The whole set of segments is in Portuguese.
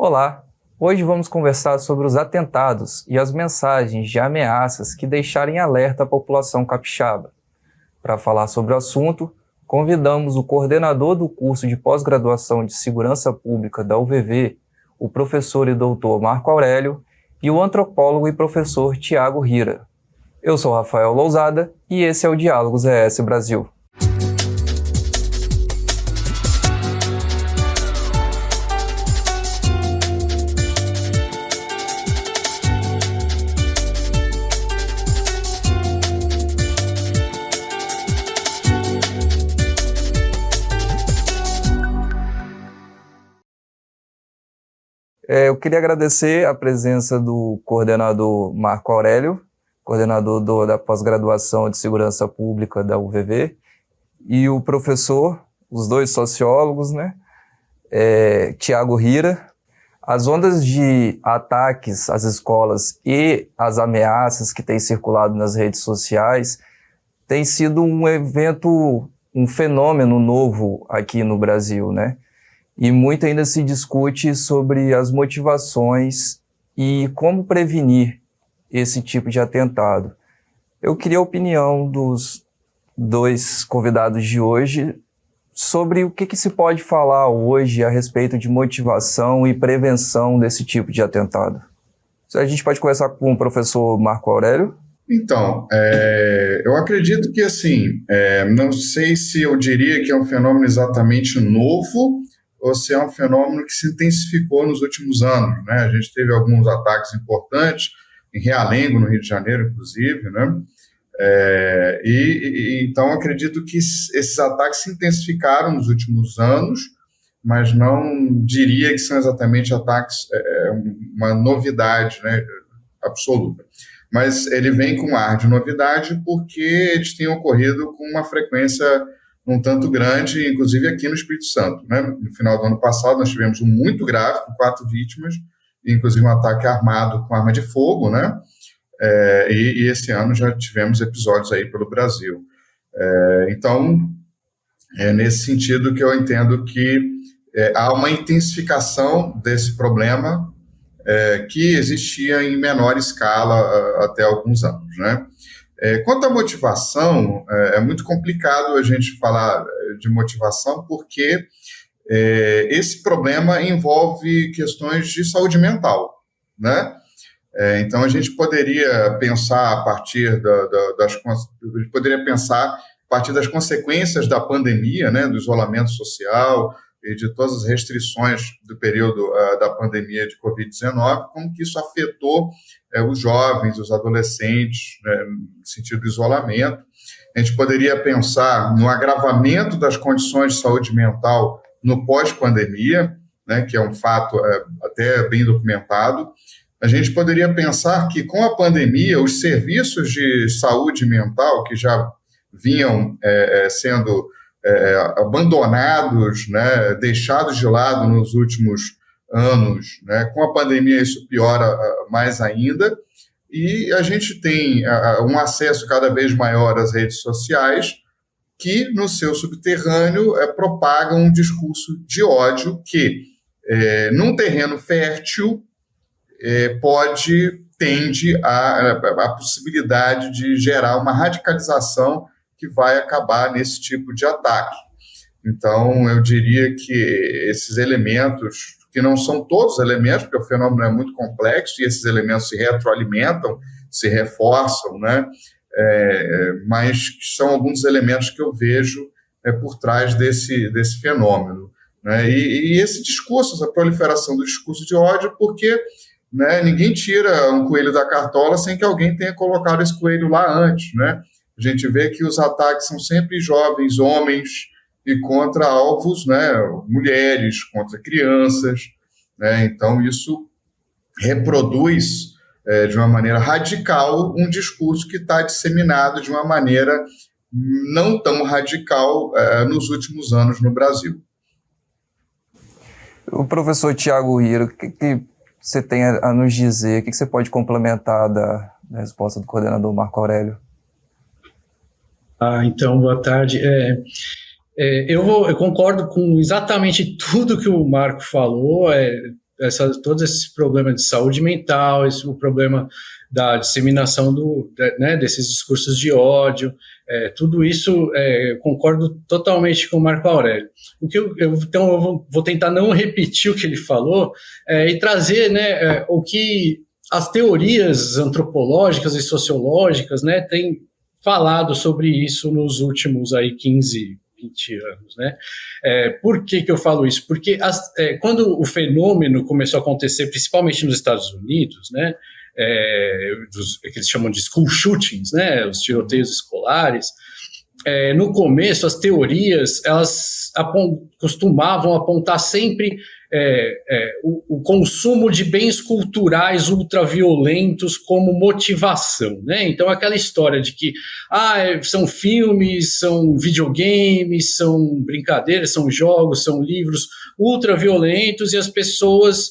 Olá, hoje vamos conversar sobre os atentados e as mensagens de ameaças que deixaram em alerta a população capixaba. Para falar sobre o assunto, convidamos o coordenador do curso de pós-graduação de Segurança Pública da UVV, o professor e doutor Marco Aurélio, e o antropólogo e professor Tiago Rira. Eu sou Rafael Lousada e esse é o Diálogos ES Brasil. Eu queria agradecer a presença do coordenador Marco Aurélio, coordenador da pós-graduação de Segurança Pública da UVV, e o professor, os dois sociólogos, Tiago Rira. As ondas de ataques às escolas e as ameaças que têm circulado nas redes sociais têm sido um evento, um fenômeno novo aqui no Brasil, E muito ainda se discute sobre as motivações e como prevenir esse tipo de atentado. Eu queria a opinião dos dois convidados de hoje sobre o que se pode falar hoje a respeito de motivação e prevenção desse tipo de atentado. A gente pode começar com o professor Marco Aurélio? Então, eu acredito que, não sei se eu diria que é um fenômeno exatamente novo, ou se é um fenômeno que se intensificou nos últimos anos, A gente teve alguns ataques importantes, em Realengo, no Rio de Janeiro, inclusive, Então, acredito que esses ataques se intensificaram nos últimos anos, mas não diria que são exatamente ataques, uma novidade, absoluta. Mas ele vem com ar de novidade porque eles têm ocorrido com uma frequência um tanto grande, inclusive aqui no Espírito Santo. No final do ano passado, nós tivemos um muito grave, com 4 vítimas, inclusive um ataque armado com arma de fogo, E esse ano já tivemos episódios aí pelo Brasil. Então, é nesse sentido que eu entendo que há uma intensificação desse problema que existia em menor escala até alguns anos, Quanto à motivação, é muito complicado a gente falar de motivação porque esse problema envolve questões de saúde mental, Então, a gente poderia pensar a partir das consequências da pandemia, do isolamento social e de todas as restrições do período da pandemia de Covid-19, como que isso afetou os jovens, os adolescentes, no sentido do isolamento. A gente poderia pensar no agravamento das condições de saúde mental no pós-pandemia, que é um fato até bem documentado. A gente poderia pensar que, com a pandemia, os serviços de saúde mental, que já vinham sendo abandonados, deixados de lado nos últimos anos, com a pandemia isso piora mais ainda, e a gente tem um acesso cada vez maior às redes sociais que, no seu subterrâneo, propagam um discurso de ódio que, num terreno fértil, tende a possibilidade de gerar uma radicalização que vai acabar nesse tipo de ataque. Então, eu diria que esses elementos, que não são todos elementos, porque o fenômeno é muito complexo e esses elementos se retroalimentam, se reforçam, mas são alguns elementos que eu vejo por trás desse fenômeno. E esse discurso, essa proliferação do discurso de ódio, porque ninguém tira um coelho da cartola sem que alguém tenha colocado esse coelho lá antes, A gente vê que os ataques são sempre jovens, homens, e contra alvos, mulheres, contra crianças, Então, isso reproduz de uma maneira radical um discurso que está disseminado de uma maneira não tão radical nos últimos anos no Brasil. O professor Tiago Rira, o que você tem a nos dizer? O que você pode complementar da resposta do coordenador Marco Aurélio? Então, boa tarde. Eu concordo com exatamente tudo que o Marco falou. todos esses problemas de saúde mental, o problema da disseminação desses discursos de ódio, tudo isso concordo totalmente com o Marco Aurélio. Então eu vou tentar não repetir o que ele falou e trazer, né, o que as teorias antropológicas e sociológicas, né, têm falado sobre isso nos últimos 15, 20 anos, né? Por que eu falo isso? Porque quando o fenômeno começou a acontecer, principalmente nos Estados Unidos, né, que eles chamam de school shootings, né, os tiroteios escolares, no começo as teorias elas costumavam apontar sempre o consumo de bens culturais ultraviolentos como motivação, né? Então aquela história de que são filmes, são videogames, são brincadeiras, são jogos, são livros ultraviolentos e as pessoas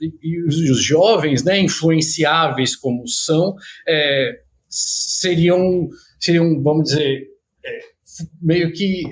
e os jovens, né, influenciáveis como são, seriam, vamos dizer, meio que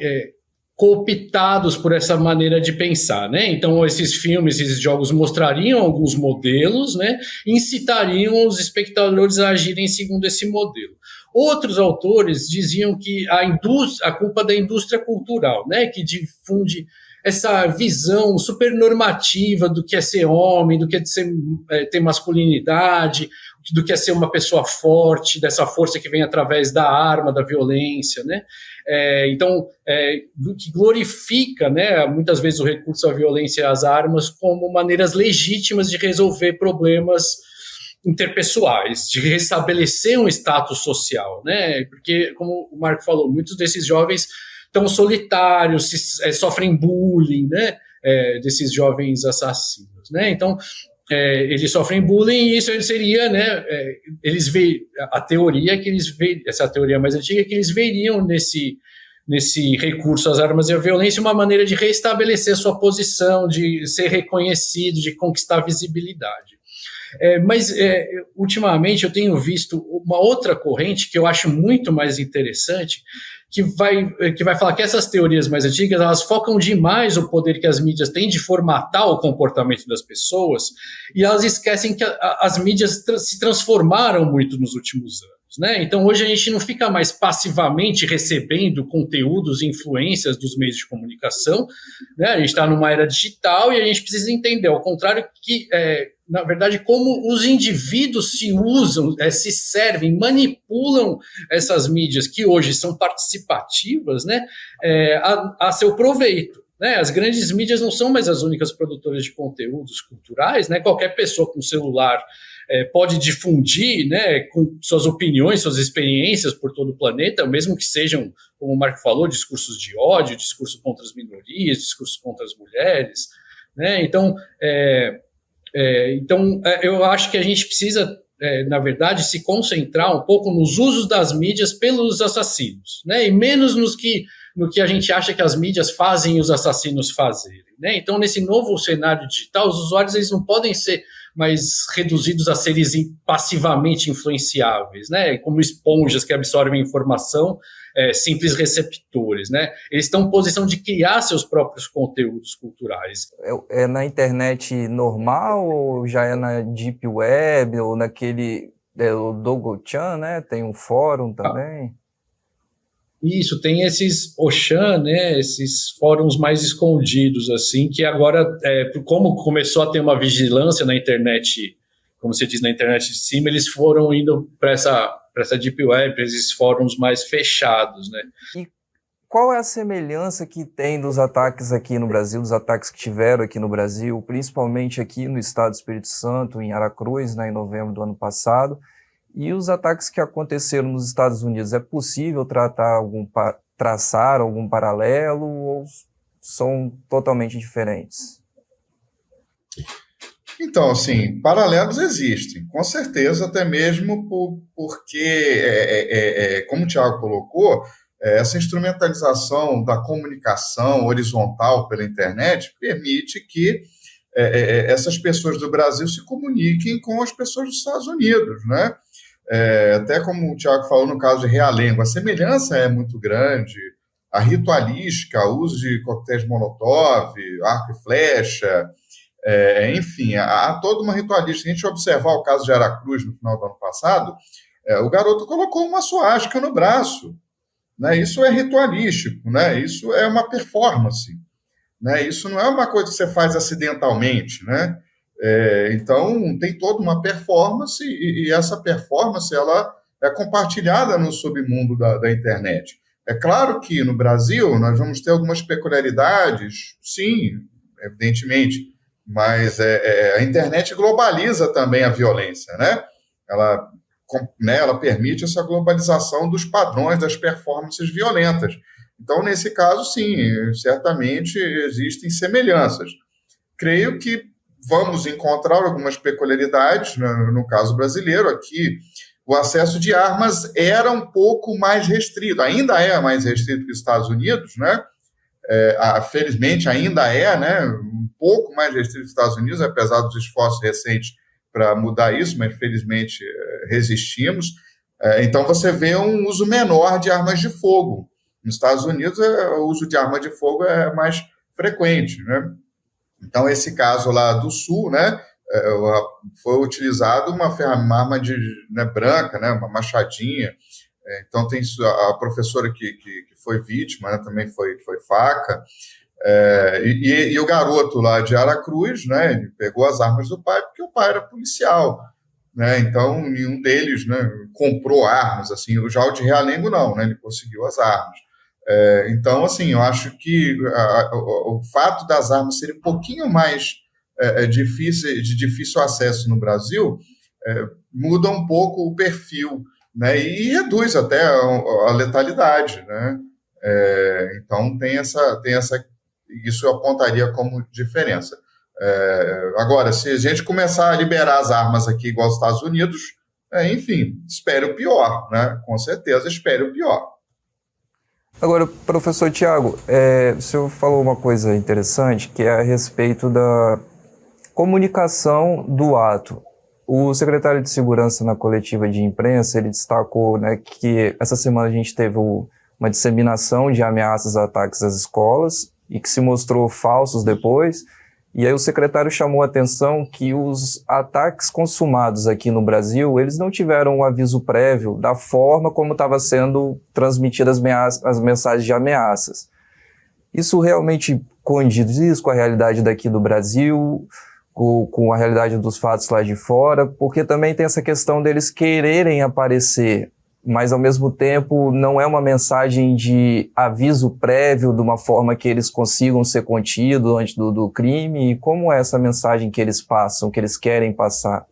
cooptados por essa maneira de pensar, né? Então, esses filmes, esses jogos mostrariam alguns modelos, né? Incitariam os espectadores a agirem segundo esse modelo. Outros autores diziam que a culpa da indústria cultural, né? Que difunde essa visão supernormativa do que é ser homem, do que é ter masculinidade, do que é ser uma pessoa forte, dessa força que vem através da arma, da violência, né? Então, que glorifica, né, muitas vezes o recurso à violência e às armas como maneiras legítimas de resolver problemas interpessoais, de restabelecer um status social, né? Porque, como o Marco falou, muitos desses jovens estão solitários, sofrem bullying, né, desses jovens assassinos, né? Então, eles sofrem bullying e isso seria, né, eles veem, a teoria que eles veem, essa teoria mais antiga, que eles veriam nesse recurso às armas e à violência uma maneira de restabelecer sua posição, de ser reconhecido, de conquistar visibilidade. Mas, ultimamente, eu tenho visto uma outra corrente que eu acho muito mais interessante, que vai falar que essas teorias mais antigas, elas focam demais o poder que as mídias têm de formatar o comportamento das pessoas, e elas esquecem que as mídias se transformaram muito nos últimos anos, né? Então, hoje a gente não fica mais passivamente recebendo conteúdos e influências dos meios de comunicação, né? A gente está numa era digital e a gente precisa entender, ao contrário, que na verdade, como os indivíduos se usam, se servem, manipulam essas mídias que hoje são participativas, né, a seu proveito. Né? As grandes mídias não são mais as únicas produtoras de conteúdos culturais, né? Qualquer pessoa com celular pode difundir, né, com suas opiniões, suas experiências por todo o planeta, mesmo que sejam, como o Marco falou, discursos de ódio, discurso contra as minorias, discurso contra as mulheres. Né? Então, eu acho que a gente precisa, na verdade, se concentrar um pouco nos usos das mídias pelos assassinos, né? E menos no que a gente acha que as mídias fazem os assassinos fazerem. Né? Então, nesse novo cenário digital, os usuários eles não podem ser mais reduzidos a seres passivamente influenciáveis, né? Como esponjas que absorvem informação, simples receptores, né? Eles estão em posição de criar seus próprios conteúdos culturais. É na internet normal ou já é na Deep Web ou naquele o Dogochan, né? Tem um fórum também. Isso, tem esses Ochan, né, esses fóruns mais escondidos, assim, que agora, como começou a ter uma vigilância na internet, como você diz, na internet de cima, eles foram indo para essa Deep Web, para esses fóruns mais fechados, né. E qual é a semelhança que tem dos ataques aqui no Brasil, dos ataques que tiveram aqui no Brasil, principalmente aqui no estado do Espírito Santo, em Aracruz, né, em novembro do ano passado, e os ataques que aconteceram nos Estados Unidos? É possível traçar algum paralelo ou são totalmente diferentes? Então, assim, paralelos existem, com certeza, até mesmo porque, como o Thiago colocou, essa instrumentalização da comunicação horizontal pela internet permite que essas pessoas do Brasil se comuniquem com as pessoas dos Estados Unidos, né? Até como o Thiago falou no caso de Realengo, a semelhança é muito grande, a ritualística, o uso de coquetéis Molotov, arco e flecha, Enfim, há toda uma ritualística. Se a gente observar o caso de Aracruz no final do ano passado, o garoto colocou uma suástica no braço, né? Isso é ritualístico, né? Isso é uma performance, né? Isso não é uma coisa que você faz acidentalmente, né? Então, tem toda uma performance e essa performance ela é compartilhada no submundo da internet. É claro que no Brasil nós vamos ter algumas peculiaridades, sim, evidentemente, mas a internet globaliza também a violência, né? Ela permite essa globalização dos padrões das performances violentas. Então, nesse caso, sim, certamente existem semelhanças. Creio que vamos encontrar algumas peculiaridades, né? No caso brasileiro, aqui, o acesso de armas era um pouco mais restrito, ainda é mais restrito que os Estados Unidos, né? Felizmente ainda né? Um pouco mais restrito que os Estados Unidos, apesar dos esforços recentes para mudar isso, mas felizmente resistimos. Então você vê um uso menor de armas de fogo. Nos Estados Unidos o uso de arma de fogo é mais frequente, né? Então esse caso lá do Sul, né? Foi utilizado uma arma branca, né? Uma machadinha. Então tem a professora que foi vítima, né? Também foi faca. E o garoto lá de Aracruz, né? Ele pegou as armas do pai porque o pai era policial, né? Então nenhum deles, né, comprou armas, assim. Já o de Realengo não, né? Ele conseguiu as armas. Então, assim, eu acho que o fato das armas serem um pouquinho mais de difícil acesso no Brasil muda um pouco o perfil, né? E reduz até a letalidade, né? Então tem essa isso eu apontaria como diferença. Agora, se a gente começar a liberar as armas aqui igual aos Estados Unidos, enfim, espere o pior, né? Com certeza espere o pior. Agora, professor Tiago, o senhor falou uma coisa interessante, que é a respeito da comunicação do ato. O secretário de Segurança na coletiva de imprensa, ele destacou, né, que essa semana a gente teve uma disseminação de ameaças a ataques às escolas e que se mostrou falsos depois. E aí o secretário chamou a atenção que os ataques consumados aqui no Brasil, eles não tiveram um aviso prévio da forma como estava sendo transmitidas as mensagens de ameaças. Isso realmente condiz com a realidade daqui do Brasil, com a realidade dos fatos lá de fora, porque também tem essa questão deles quererem aparecer, mas ao mesmo tempo não é uma mensagem de aviso prévio de uma forma que eles consigam ser contidos antes do crime. E como é essa mensagem que eles passam, que eles querem passar?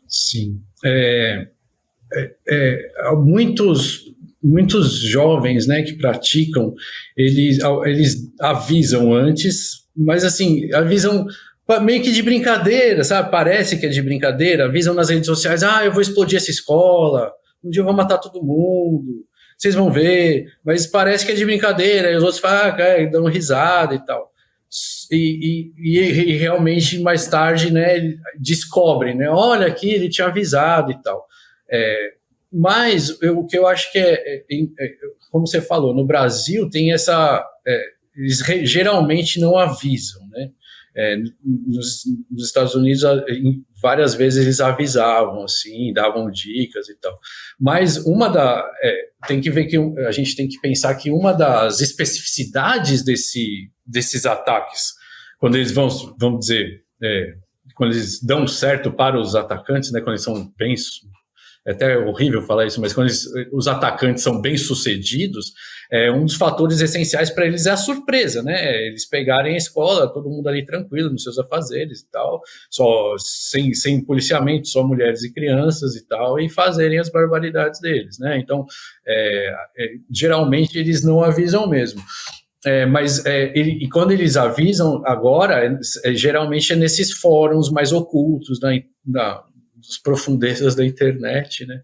Sim. Muitos jovens, né, que praticam, eles avisam antes, mas assim, avisam meio que de brincadeira, sabe? Parece que é de brincadeira, avisam nas redes sociais, eu vou explodir essa escola, um dia eu vou matar todo mundo, vocês vão ver, mas parece que é de brincadeira, e os outros falam, dão risada e tal. E realmente, mais tarde, né, descobrem, né? Olha aqui, ele tinha avisado e tal. Mas o que eu acho que como você falou, no Brasil tem eles geralmente não avisam, né? Nos Estados Unidos, várias vezes eles avisavam, assim, davam dicas e tal. Mas tem que ver que a gente tem que pensar que uma das especificidades desses ataques, quando eles vamos dizer, quando eles dão certo para os atacantes, né, quando eles são bem... É até horrível falar isso, mas quando os atacantes são bem-sucedidos, um dos fatores essenciais para eles é a surpresa, né? Eles pegarem a escola, todo mundo ali tranquilo nos seus afazeres e tal, só sem policiamento, só mulheres e crianças e tal, e fazerem as barbaridades deles, né? Então, geralmente eles não avisam mesmo. E quando eles avisam agora, geralmente é nesses fóruns mais ocultos, das profundezas da internet, né?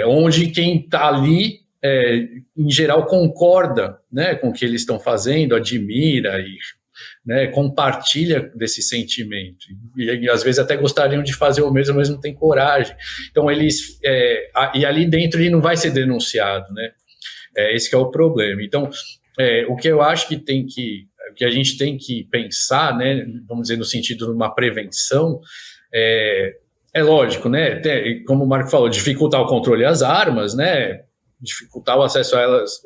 Onde quem está ali, em geral, concorda, né, com o que eles estão fazendo, admira e, né, compartilha desse sentimento. E às vezes até gostariam de fazer o mesmo, mas não tem coragem. Então, e ali dentro ele não vai ser denunciado, né? Esse que é o problema. Então, o que eu acho que tem que o que a gente tem que pensar, né, vamos dizer, no sentido de uma prevenção, é lógico, né, como o Marco falou, dificultar o controle das armas, né, dificultar o acesso a elas,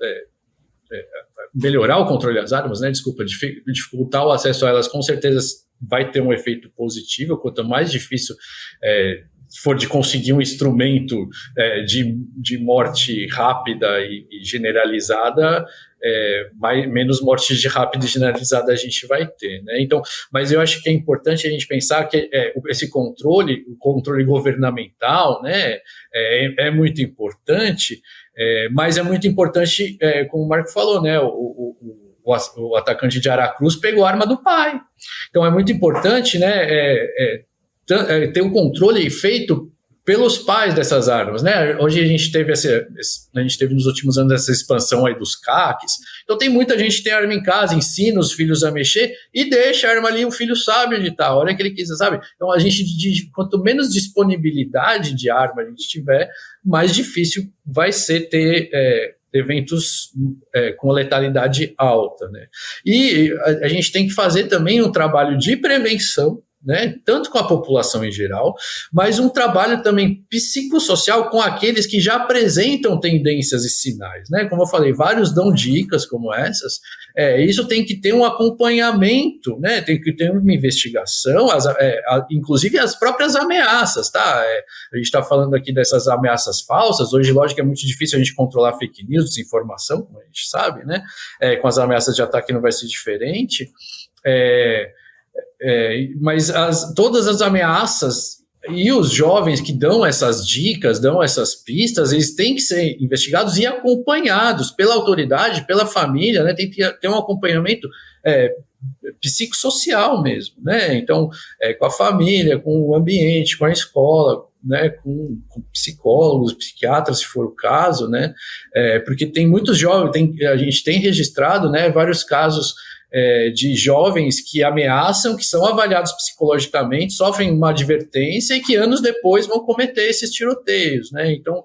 melhorar o controle das armas, né, dificultar o acesso a elas com certeza vai ter um efeito positivo. Quanto mais difícil for de conseguir um instrumento de morte rápida e generalizada, menos morte rápida e generalizada a gente vai ter, né? Então, mas eu acho que é importante a gente pensar que esse controle, o controle governamental, né, é muito importante, mas é muito importante, como o Marco falou, né, o atacante de Aracruz pegou a arma do pai. Então é muito importante, né, ter um controle feito pelos pais dessas armas, né? Hoje a gente teve nos últimos anos essa expansão aí dos CACs. Então tem muita gente que tem arma em casa, ensina os filhos a mexer e deixa a arma ali, o filho sabe onde está, a hora que ele quiser, sabe? Então quanto menos disponibilidade de arma a gente tiver, mais difícil vai ser ter eventos com letalidade alta, né? E a gente tem que fazer também um trabalho de prevenção, né, tanto com a população em geral, mas um trabalho também psicossocial com aqueles que já apresentam tendências e sinais, né? Como eu falei, vários dão dicas como essas. Isso tem que ter um acompanhamento, né? Tem que ter uma investigação, inclusive as próprias ameaças, tá? A gente está falando aqui dessas ameaças falsas. Hoje, lógico, é muito difícil a gente controlar fake news, desinformação, como a gente sabe, né? Com as ameaças de ataque não vai ser diferente. Mas todas as ameaças e os jovens que dão essas dicas, dão essas pistas, eles têm que ser investigados e acompanhados pela autoridade, pela família, né? Tem que ter um acompanhamento psicossocial mesmo, né? Então, com a família, com o ambiente, com a escola, né? Com psicólogos, psiquiatras, se for o caso, né? Porque tem muitos jovens, a gente tem registrado, né, vários casos de jovens que ameaçam, que são avaliados psicologicamente, sofrem uma advertência e que anos depois vão cometer esses tiroteios, né? Então,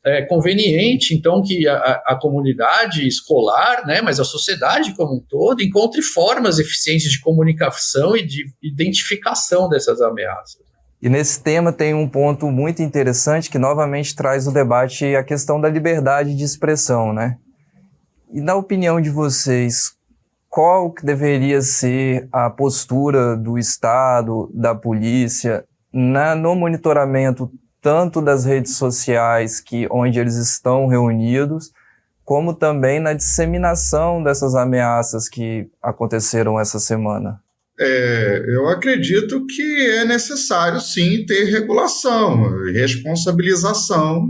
é conveniente, então, que a comunidade escolar, né, mas a sociedade como um todo, encontre formas eficientes de comunicação e de identificação dessas ameaças. E nesse tema tem um ponto muito interessante que novamente traz o debate a questão da liberdade de expressão, né? E na opinião de vocês, qual que deveria ser a postura do Estado, da polícia, no monitoramento tanto das redes sociais onde eles estão reunidos, como também na disseminação dessas ameaças que aconteceram essa semana? Eu acredito que é necessário, sim, ter regulação, responsabilização,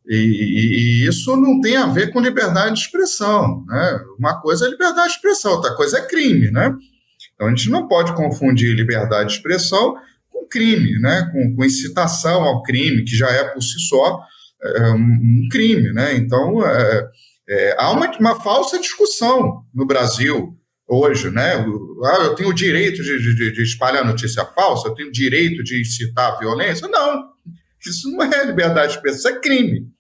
e isso não tem a ver com liberdade de expressão, né? Uma coisa é liberdade de expressão, outra coisa é crime, né? Então a gente não pode confundir liberdade de expressão com crime, né? Com incitação ao crime, que já é por si só um crime, né? Então há uma falsa discussão no Brasil hoje, né? Eu tenho o direito de espalhar notícia falsa, eu tenho o direito de incitar a violência. Não, isso não é liberdade de expressão, isso é crime.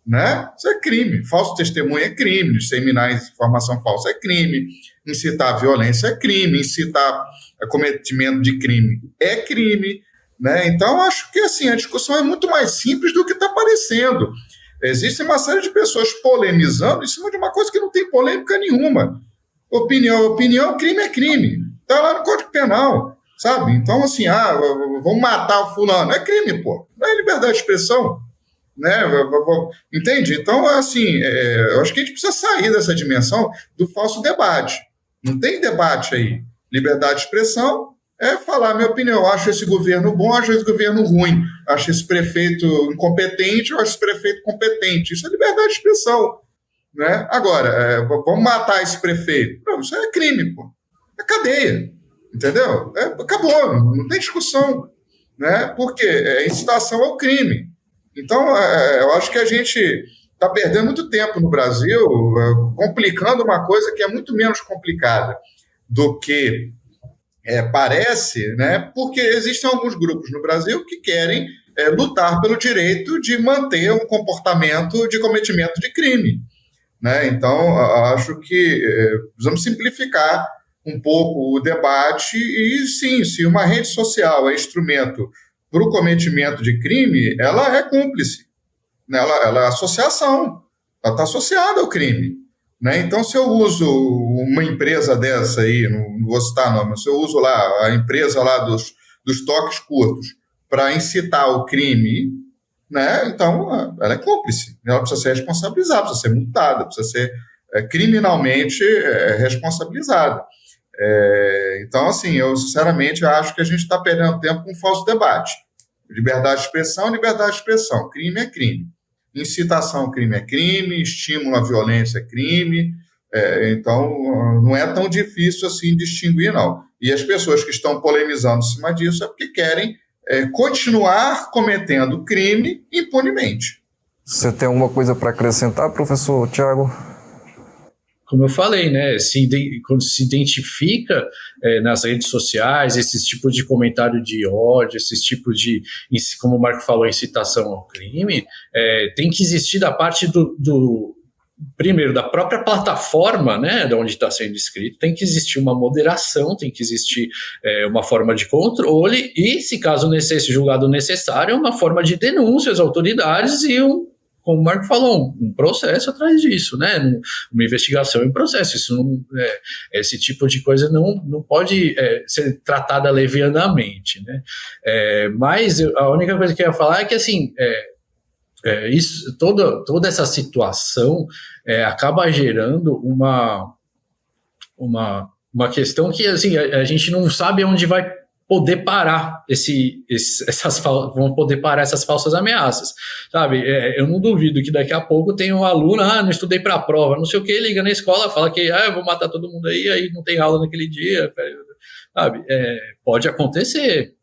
Né? Isso é crime. Falso testemunho é crime, disseminar informação falsa é crime, incitar a violência é crime, incitar a cometimento de crime é crime, né? Então, acho que assim, a discussão é muito mais simples do que está parecendo. Existe uma série de pessoas polemizando em cima de uma coisa que não tem polêmica nenhuma. Opinião, crime é crime. Está lá no Código Penal, sabe? Então, assim, vamos matar o fulano. É crime, pô. Não é liberdade de expressão. Né? Entende? Então, assim, eu acho que a gente precisa sair dessa dimensão do falso debate. Não tem debate aí. Liberdade de expressão é falar a minha opinião. Eu acho esse governo bom, acho esse governo ruim. Acho esse prefeito incompetente, eu acho esse prefeito competente. Isso é liberdade de expressão. Né? Agora, vamos matar esse prefeito. Não, isso é crime, pô. É cadeia. Entendeu? Acabou, não tem discussão. Né? Porque incitação ao crime. Então, eu acho que a gente está perdendo muito tempo no Brasil complicando uma coisa que é muito menos complicada do que parece, né? Porque existem alguns grupos no Brasil que querem lutar pelo direito de manter um comportamento de cometimento de crime. né? Então, acho que precisamos simplificar um pouco o debate e, sim, se uma rede social é instrumento para o cometimento de crime, ela é cúmplice, né? Ela é associação, ela está associada ao crime, né? Então, se eu uso uma empresa dessa aí, não vou citar nome, mas se eu uso lá a empresa lá dos toques curtos para incitar o crime, né? Então, ela é cúmplice, ela precisa ser responsabilizada, precisa ser multada, precisa ser criminalmente responsabilizada. Então, assim, eu sinceramente acho que a gente está perdendo tempo com um falso debate. Liberdade de expressão. Crime é crime. Incitação ao crime é crime, estímulo à violência é crime. Então, não é tão difícil assim distinguir, não. E as pessoas que estão polemizando em cima disso é porque querem continuar cometendo crime impunemente. Você tem alguma coisa para acrescentar, professor Tiago? Como eu falei, né, quando se identifica nas redes sociais esses tipos de comentário de ódio, esses tipos de, como o Marco falou, incitação ao crime, tem que existir da parte primeiro, da própria plataforma, né, de onde está sendo escrito, tem que existir uma moderação, tem que existir uma forma de controle e, se caso julgado necessário, uma forma de denúncia às autoridades e como o Marco falou, um processo atrás disso, né? Uma investigação em processo. Esse tipo de coisa não pode ser tratada levianamente, né? Mas a única coisa que eu ia falar é que, assim, toda essa situação acaba gerando uma questão que, assim, a gente não sabe onde vai poder parar vão poder parar essas falsas ameaças, sabe? Eu não duvido que daqui a pouco tem um aluno, não estudei para a prova, não sei o que, liga na escola, fala que eu vou matar todo mundo aí não tem aula naquele dia, sabe? Pode acontecer.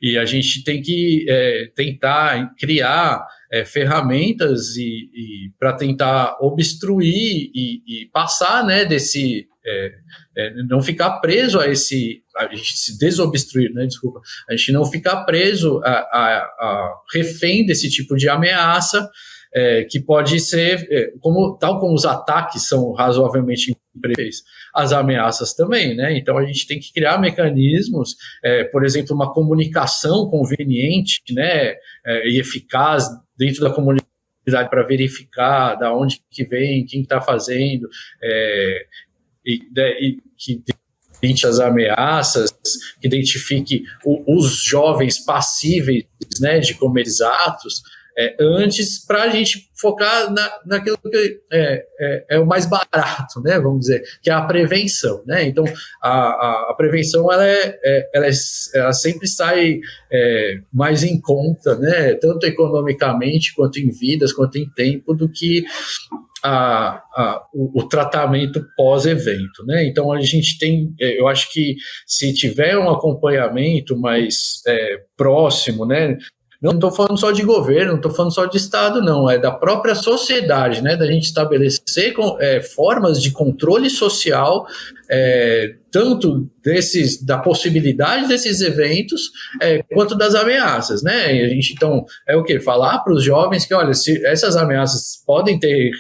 E a gente tem que tentar criar ferramentas e para tentar obstruir e passar, né, desse... não ficar preso a gente se desobstruir, né, desculpa, a gente não ficar preso a refém desse tipo de ameaça, que pode ser, tal como os ataques são razoavelmente imprevisíveis, as ameaças também, né? Então a gente tem que criar mecanismos, por exemplo, uma comunicação conveniente, né, e eficaz dentro da comunidade para verificar da onde que vem, quem está fazendo, e que identifique as ameaças, que identifique os jovens passíveis, né, de cometer atos, antes, para a gente focar naquilo que é o mais barato, né, vamos dizer, que é a prevenção, né? Então, a prevenção ela sempre sai mais em conta, né, tanto economicamente, quanto em vidas, quanto em tempo, do que o tratamento pós-evento, né? Então a gente tem, eu acho que se tiver um acompanhamento mais próximo, né? Não estou falando só de governo, não estou falando só de Estado, não, é da própria sociedade, né? Da gente estabelecer formas de controle social, tanto da possibilidade desses eventos, quanto das ameaças, né? E a gente, então, o quê? Falar para os jovens que, olha, se essas ameaças podem ter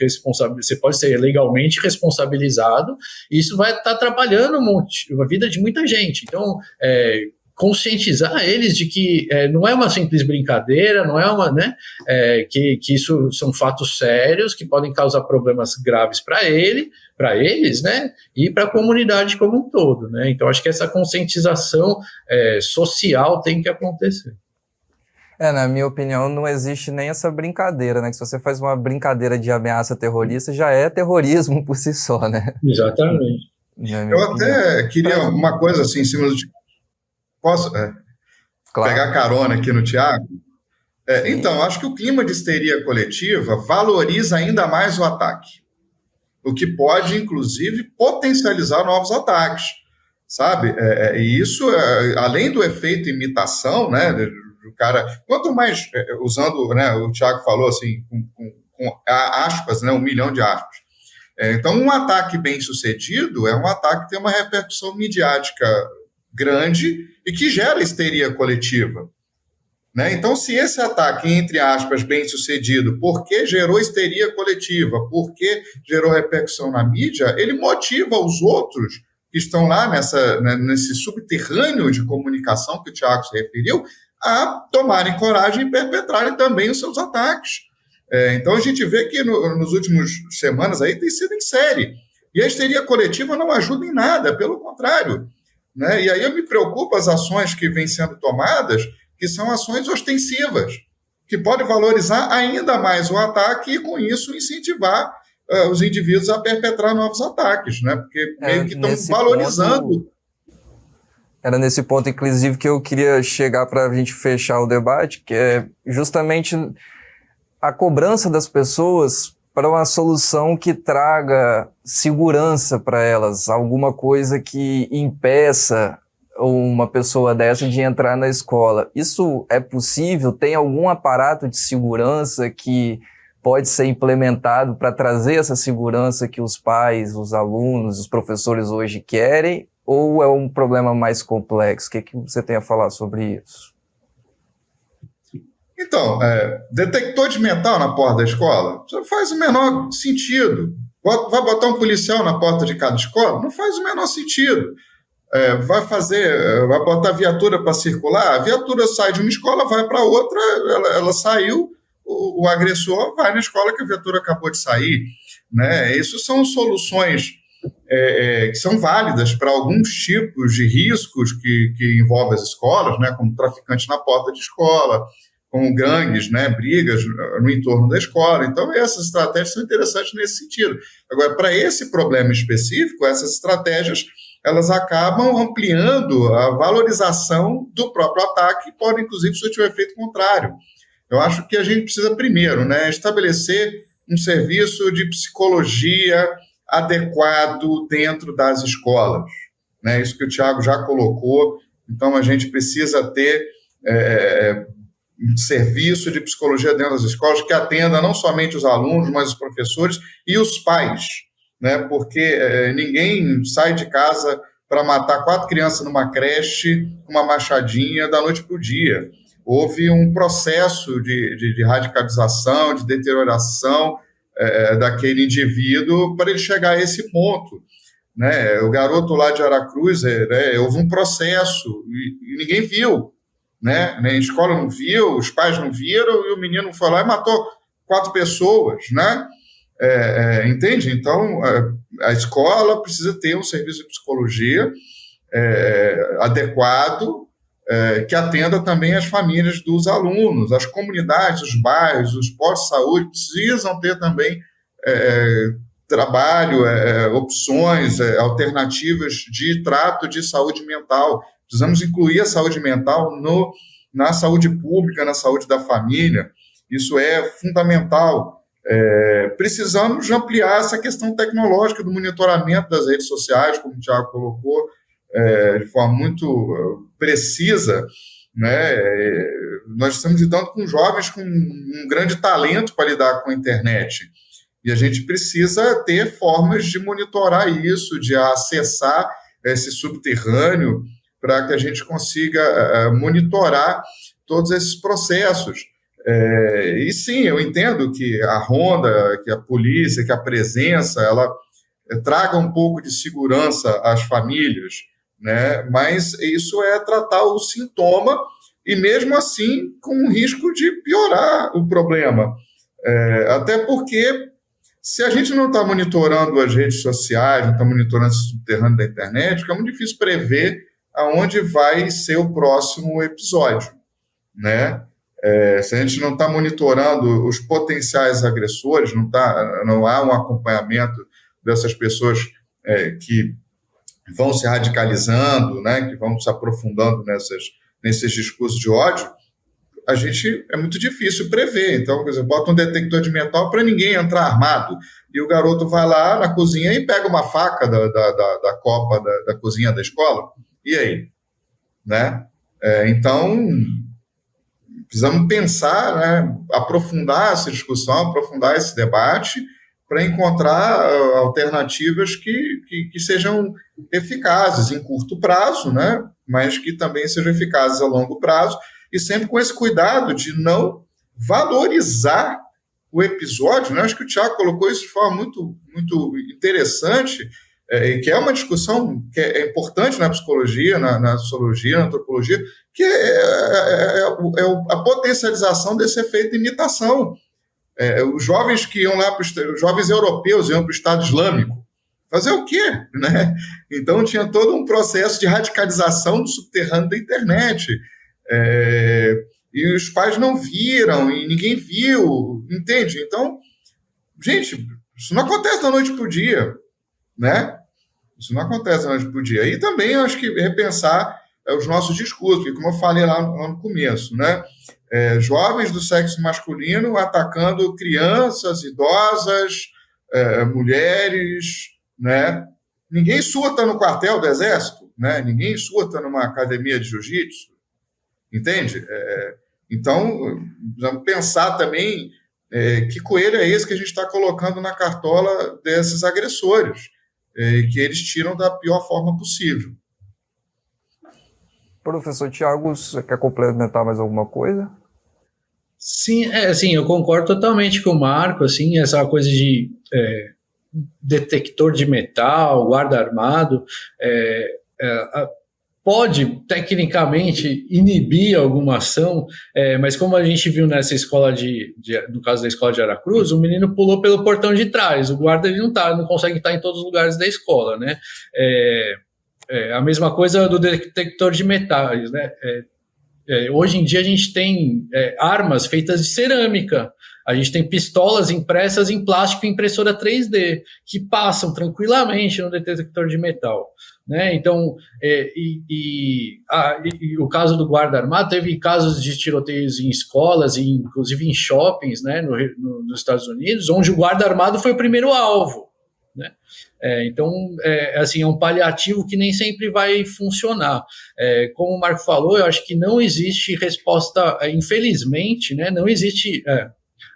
você pode ser legalmente responsabilizado, e isso vai estar atrapalhando a vida de muita gente. Então, conscientizar eles de que não é uma simples brincadeira, não é uma, né, que isso são fatos sérios que podem causar problemas graves para eles, né, e para a comunidade como um todo, né. Então acho que essa conscientização social tem que acontecer. Na minha opinião, não existe nem essa brincadeira, né? Que se você faz uma brincadeira de ameaça terrorista, já é terrorismo por si só, né? Exatamente. Eu até queria uma coisa assim, em cima do... Posso Claro. pegar carona aqui no Tiago? Então, acho que o clima de histeria coletiva valoriza ainda mais o ataque, o que pode, inclusive, potencializar novos ataques, sabe? E isso, além do efeito imitação, né, do cara, quanto mais, usando, né, o Tiago falou assim, com aspas, né, 1 milhão de aspas. Então, um ataque bem sucedido é um ataque que tem uma repercussão midiática grande e que gera histeria coletiva, Né? Então, se esse ataque, entre aspas, bem sucedido, porque gerou histeria coletiva, porque gerou repercussão na mídia, ele motiva os outros que estão lá nesse subterrâneo de comunicação que o Tiago se referiu, a tomarem coragem e perpetrarem também os seus ataques. Então, a gente vê que nos últimos semanas aí tem sido em série. E a histeria coletiva não ajuda em nada, pelo contrário. Né? E aí eu me preocupo as ações que vêm sendo tomadas, que são ações ostensivas, que podem valorizar ainda mais o ataque e, com isso, incentivar os indivíduos a perpetrar novos ataques, né? Porque meio que estão valorizando. Era nesse ponto, inclusive, que eu queria chegar para a gente fechar o debate, que é justamente a cobrança das pessoas para uma solução que traga segurança para elas, alguma coisa que impeça uma pessoa dessa de entrar na escola. Isso é possível? Tem algum aparato de segurança que pode ser implementado para trazer essa segurança que os pais, os alunos, os professores hoje querem? Ou é um problema mais complexo? O que você tem a falar sobre isso? Então, detector de metal na porta da escola não faz o menor sentido. Vai botar um policial na porta de cada escola? Não faz o menor sentido. Vai botar viatura para circular? A viatura sai de uma escola, vai para outra, ela saiu, o agressor vai na escola que a viatura acabou de sair. Né? Isso são soluções que são válidas para alguns tipos de riscos que envolvem as escolas, né? Como traficantes na porta de escola, como gangues, né? Brigas no entorno da escola. Então, essas estratégias são interessantes nesse sentido. Agora, para esse problema específico, essas estratégias elas acabam ampliando a valorização do próprio ataque e podem, inclusive, surtir um efeito contrário. Eu acho que a gente precisa, primeiro, né, estabelecer um serviço de psicologia adequado dentro das escolas. Né? Isso que o Tiago já colocou. Então, a gente precisa ter um serviço de psicologia dentro das escolas que atenda não somente os alunos, mas os professores e os pais. Né? Porque ninguém sai de casa para matar 4 crianças numa creche com uma machadinha da noite para o dia. Houve um processo de radicalização, de deterioração daquele indivíduo para ele chegar a esse ponto. Né? O garoto lá de Aracruz, houve um processo e ninguém viu. Né? A escola não viu, os pais não viram, e o menino foi lá e matou 4 pessoas. Né? Entende? Então, a escola precisa ter um serviço de psicologia adequado, que atenda também as famílias dos alunos, as comunidades, os bairros, os postos de saúde precisam ter também trabalho, opções, alternativas de trato de saúde mental. Precisamos incluir a saúde mental na saúde pública, na saúde da família. Isso é fundamental. Precisamos ampliar essa questão tecnológica do monitoramento das redes sociais, como o Tiago colocou, de forma muito precisa. Né? Nós estamos lidando com jovens com um grande talento para lidar com a internet. E a gente precisa ter formas de monitorar isso, de acessar esse subterrâneo, para que a gente consiga monitorar todos esses processos. E sim, eu entendo que a ronda, que a polícia, que a presença, ela traga um pouco de segurança às famílias, né? Mas isso é tratar o sintoma e, mesmo assim, com o risco de piorar o problema. Até porque, se a gente não está monitorando as redes sociais, não está monitorando esse subterrâneo da internet, fica muito difícil prever aonde vai ser o próximo episódio, né? Se a gente não está monitorando os potenciais agressores, não há um acompanhamento dessas pessoas que vão se radicalizando, né, que vão se aprofundando nesses discursos de ódio, é muito difícil prever. Então, por exemplo, bota um detector de metal para ninguém entrar armado, e o garoto vai lá na cozinha e pega uma faca da copa da cozinha da escola. E aí? Né? Então, precisamos pensar, né, aprofundar essa discussão, aprofundar esse debate, para encontrar alternativas que sejam eficazes em curto prazo, né, mas que também sejam eficazes a longo prazo, e sempre com esse cuidado de não valorizar o episódio, né? Acho que o Tiago colocou isso de forma muito, muito interessante, que é uma discussão que é importante na psicologia, na sociologia, na antropologia, que a potencialização desse efeito de imitação. Os jovens que iam lá, os jovens europeus iam para o Estado Islâmico, fazer o quê? Né? Então tinha todo um processo de radicalização do subterrâneo da internet. E os pais não viram, e ninguém viu, entende? Então, gente, isso não acontece da noite para o dia, né? Isso não acontece da noite para o dia. E também eu acho que repensar os nossos discursos, porque como eu falei lá no começo, né? Jovens do sexo masculino atacando crianças, idosas, mulheres, né? Ninguém surta no quartel do Exército, né? Ninguém surta numa academia de jiu-jitsu, entende? Então, vamos pensar também que coelho é esse que a gente está colocando na cartola desses agressores, que eles tiram da pior forma possível. Professor Tiago, você quer complementar mais alguma coisa? Sim, eu concordo totalmente com o Marco, assim, essa coisa de detector de metal, guarda armado, pode, tecnicamente, inibir alguma ação, mas como a gente viu nessa escola no caso da escola de Aracruz, o menino pulou pelo portão de trás, o guarda ele não consegue estar em todos os lugares da escola, né? A mesma coisa do detector de metais, né? Hoje em dia a gente tem armas feitas de cerâmica, a gente tem pistolas impressas em plástico e impressora 3D, que passam tranquilamente no detector de metal, né? Então, o caso do guarda armado, teve casos de tiroteios em escolas, e inclusive em shoppings, né, nos Estados Unidos, onde o guarda armado foi o primeiro alvo, né? Então, assim, é um paliativo que nem sempre vai funcionar. Como o Marco falou, eu acho que não existe resposta, infelizmente, né, não existe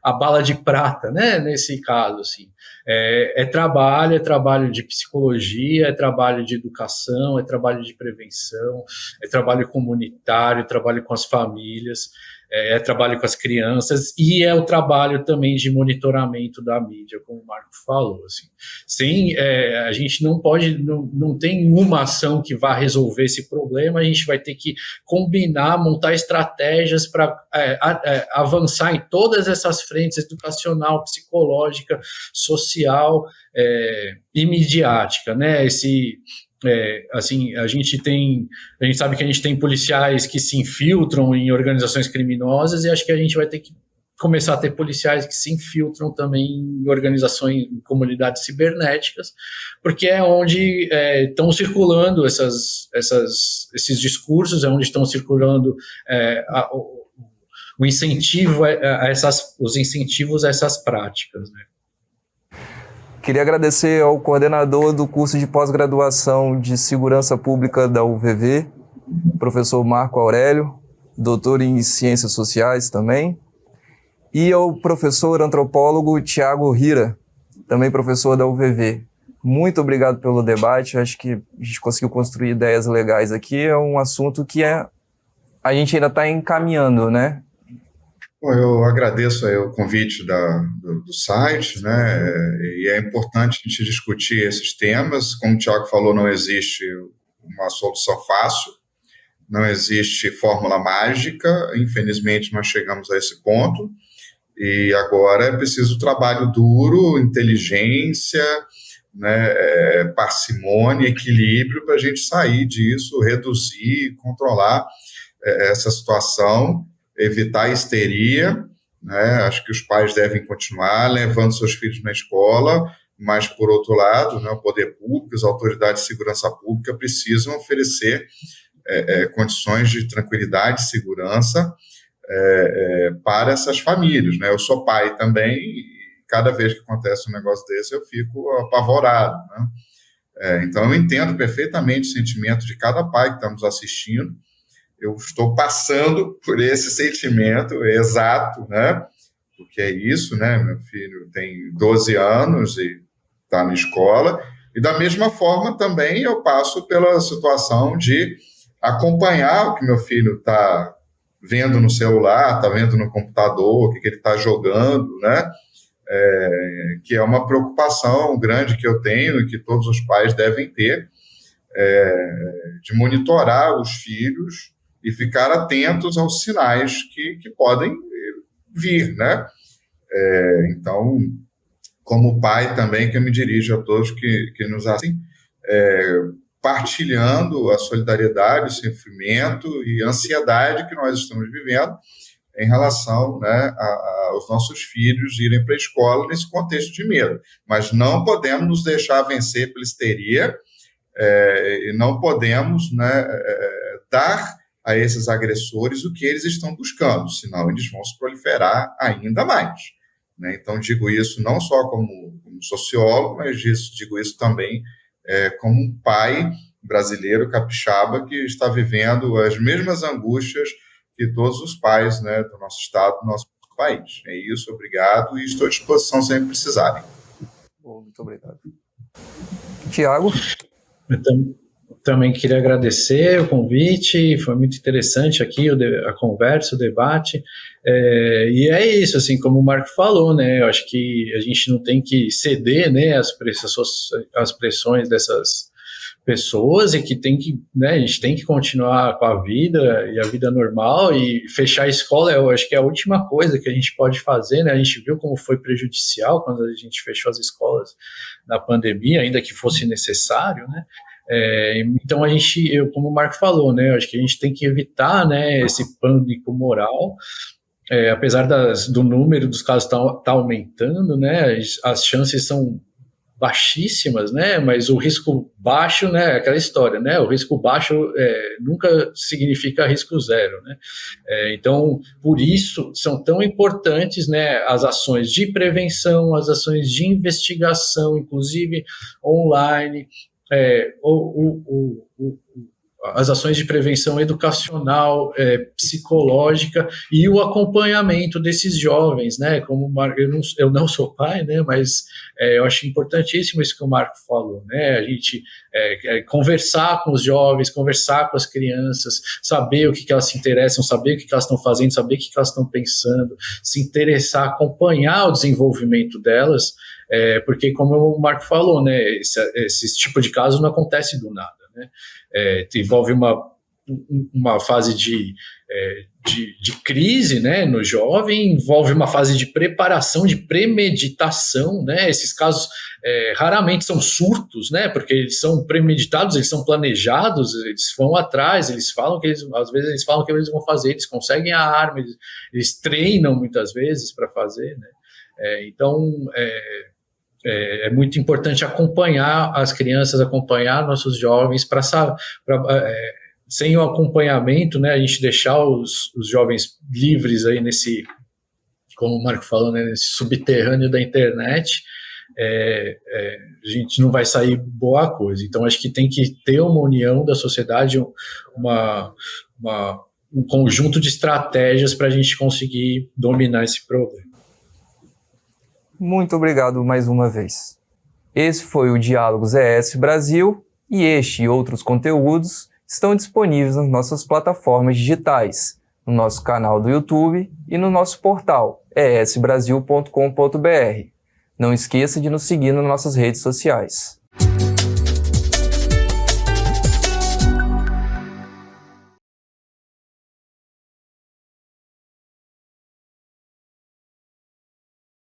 a bala de prata, né, nesse caso, assim. É trabalho de psicologia, é trabalho de educação, é trabalho de prevenção, é trabalho comunitário, é trabalho com as famílias, é trabalho com as crianças e é o trabalho também de monitoramento da mídia, como o Marco falou, assim. A gente não pode, não tem uma ação que vá resolver esse problema, a gente vai ter que combinar, montar estratégias para avançar em todas essas frentes, educacional, psicológica, social e midiática, né? Assim, a gente sabe que a gente tem policiais que se infiltram em organizações criminosas e acho que a gente vai ter que começar a ter policiais que se infiltram também em organizações, em comunidades cibernéticas, porque é onde estão circulando esses discursos, é onde estão circulando o incentivo os incentivos a essas práticas, né? Queria agradecer ao coordenador do curso de pós-graduação de Segurança Pública da UVV, professor Marco Aurélio, doutor em Ciências Sociais também, e ao professor antropólogo Tiago Hira, também professor da UVV. Muito obrigado pelo debate, acho que a gente conseguiu construir ideias legais aqui, é um assunto que a gente ainda está encaminhando, né? Bom, eu agradeço aí o convite do site, né? E é importante a gente discutir esses temas. Como o Tiago falou, não existe uma solução fácil, não existe fórmula mágica, infelizmente nós chegamos a esse ponto, e agora é preciso trabalho duro, inteligência, né? Parcimônia, equilíbrio para a gente sair disso, reduzir, controlar essa situação, evitar a histeria, né? Acho que os pais devem continuar levando seus filhos na escola, mas, por outro lado, né, o poder público, as autoridades de segurança pública precisam oferecer condições de tranquilidade e segurança para essas famílias, né? Eu sou pai também e cada vez que acontece um negócio desse eu fico apavorado, né? Então eu entendo perfeitamente o sentimento de cada pai que está nos assistindo. Eu estou passando por esse sentimento exato, né? Porque é isso, né? Meu filho tem 12 anos e está na escola. E, da mesma forma, também eu passo pela situação de acompanhar o que meu filho está vendo no celular, está vendo no computador, o que ele está jogando, né? Que é uma preocupação grande que eu tenho e que todos os pais devem ter, de monitorar os filhos e ficar atentos aos sinais que podem vir, né? Então, como pai também, que eu me dirijo a todos que nos assistem, partilhando a solidariedade, o sofrimento e a ansiedade que nós estamos vivendo em relação, né, aos nossos filhos irem para a escola nesse contexto de medo. Mas não podemos nos deixar vencer pela histeria e não podemos, né, dar a esses agressores o que eles estão buscando, senão eles vão se proliferar ainda mais. Né? Então, digo isso não só como sociólogo, mas digo isso também como um pai brasileiro capixaba que está vivendo as mesmas angústias que todos os pais, né, do nosso estado, do nosso país. É isso, obrigado, e estou à disposição sempre que precisarem. Muito obrigado. Tiago? Eu também queria agradecer o convite, foi muito interessante aqui a conversa, o debate, e é isso, assim, como o Marco falou, né, eu acho que a gente não tem que ceder, né, às pressões dessas pessoas e que tem que, né, a gente tem que continuar com a vida e a vida normal e fechar a escola, eu acho que é a última coisa que a gente pode fazer, né, a gente viu como foi prejudicial quando a gente fechou as escolas na pandemia, ainda que fosse necessário, né, então como o Marco falou, né, eu acho que a gente tem que evitar, né, esse pânico moral, apesar do número dos casos tá aumentando, né, as chances são baixíssimas, né, mas o risco baixo, né, aquela história, né, o risco baixo nunca significa risco zero, né, então, por isso, são tão importantes, né, as ações de prevenção, as ações de investigação, inclusive online, as ações de prevenção educacional, psicológica e o acompanhamento desses jovens, né? Como eu não sou pai, né? Mas eu acho importantíssimo isso que o Marco falou, né? A gente conversar com os jovens, conversar com as crianças, saber o que elas se interessam, saber o que elas estão fazendo, saber o que elas estão pensando, se interessar, acompanhar o desenvolvimento delas, porque como o Marco falou, né? Esse tipo de caso não acontece do nada, né? Envolve uma fase de crise, né, no jovem, envolve uma fase de preparação, de premeditação, né, esses casos raramente são surtos, né, porque eles são premeditados, eles são planejados, eles vão atrás, eles falam às vezes eles falam que eles vão fazer, eles conseguem a arma, eles treinam muitas vezes para fazer, né, então é muito importante acompanhar as crianças, acompanhar nossos jovens, sem o acompanhamento, né, a gente deixar os jovens livres aí nesse, como o Marco falou, né, nesse subterrâneo da internet, a gente não vai sair boa coisa. Então, acho que tem que ter uma união da sociedade, um conjunto de estratégias para a gente conseguir dominar esse problema. Muito obrigado mais uma vez. Esse foi o Diálogos ES Brasil e este e outros conteúdos estão disponíveis nas nossas plataformas digitais, no nosso canal do YouTube e no nosso portal esbrasil.com.br. Não esqueça de nos seguir nas nossas redes sociais.